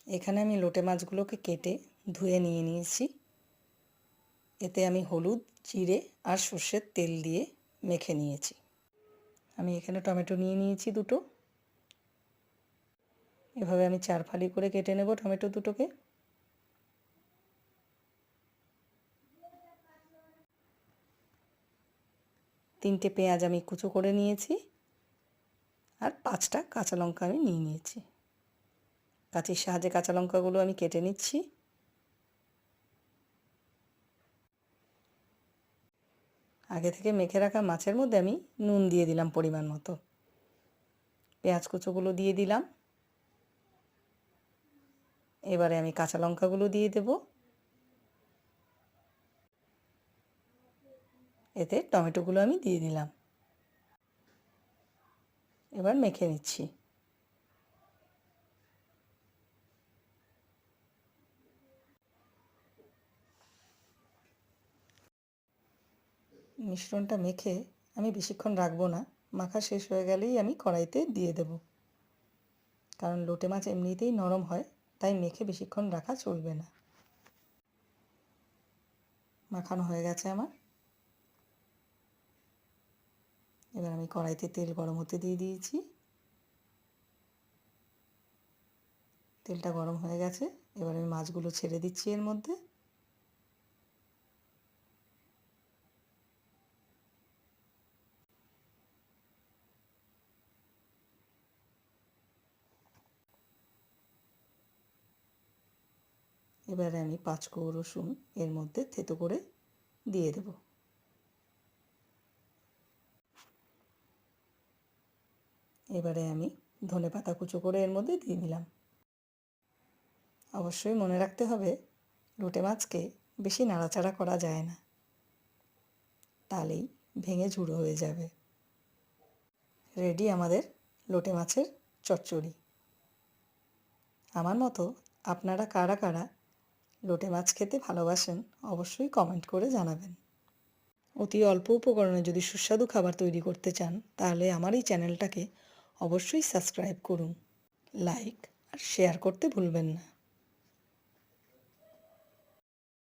এখানে আমি লোটে মাছগুলোকে কেটে ধুয়ে নিয়ে নিয়েছি। এতে আমি হলুদ, জিরে আর সর্ষের তেল দিয়ে মেখে নিয়েছি। আমি এখানে টমেটো নিয়ে নিয়েছি দুটো। এভাবে আমি 4 ফালি করে কেটে নেব টমেটো দুটোকে। তিনটে পেঁয়াজ আমি কুচো করে নিয়েছি আর 5টা কাঁচা লঙ্কা আমি নিয়ে নিয়েছি। কাঁচির সাহায্যে কাঁচা লঙ্কাগুলো আমি কেটে নিচ্ছি। আগে থেকে মেখে রাখা মাছের মধ্যে আমি নুন দিয়ে দিলাম পরিমাণ মতো। পেঁয়াজ কুচোগুলো দিয়ে দিলাম। এবারে আমি কাঁচা লঙ্কাগুলো দিয়ে দেব। এতে টমেটোগুলো আমি দিয়ে দিলাম। এবার মেখে নিচ্ছি। মিশ্রণটা মেখে আমি বেশিক্ষণ রাখবো না, মাখা শেষ হয়ে গেলেই আমি কড়াইতে দিয়ে দেব। কারণ লোটে মাছ এমনিতেই নরম হয়, তাই মেখে বেশিক্ষণ রাখা চলবে না। মাখানো হয়ে গেছে আমার। এবার আমি কড়াইতে তেল গরম হতে দিয়ে দিয়েছি। তেলটা গরম হয়ে গেছে। এবার আমি মাছগুলো ছেড়ে দিচ্ছি এর মধ্যে। এবারে আমি 5 কোয়া রসুন এর মধ্যে থেতো করে দিয়ে দেব। এবারে আমি ধনেপাতা কুচো করে এর মধ্যে দিয়ে দিলাম। অবশ্যই মনে রাখতে হবে, লোটে মাছকে বেশি নাড়াচাড়া করা যায় না, তাহলেই ভেঙে ঝুড়ো হয়ে যাবে। রেডি আমাদের লোটে মাছের চচ্চড়ি। আমার মতো আপনারা কারা কারা লোটে মাছ খেতে ভালোবাসেন অবশ্যই কমেন্ট করে জানাবেন। অতি অল্প উপকরণে যদি সুস্বাদু খাবার তৈরি করতে চান তাহলে আমার এই চ্যানেলটাকে অবশ্যই সাবস্ক্রাইব করুন, লাইক আর শেয়ার করতে ভুলবেন না।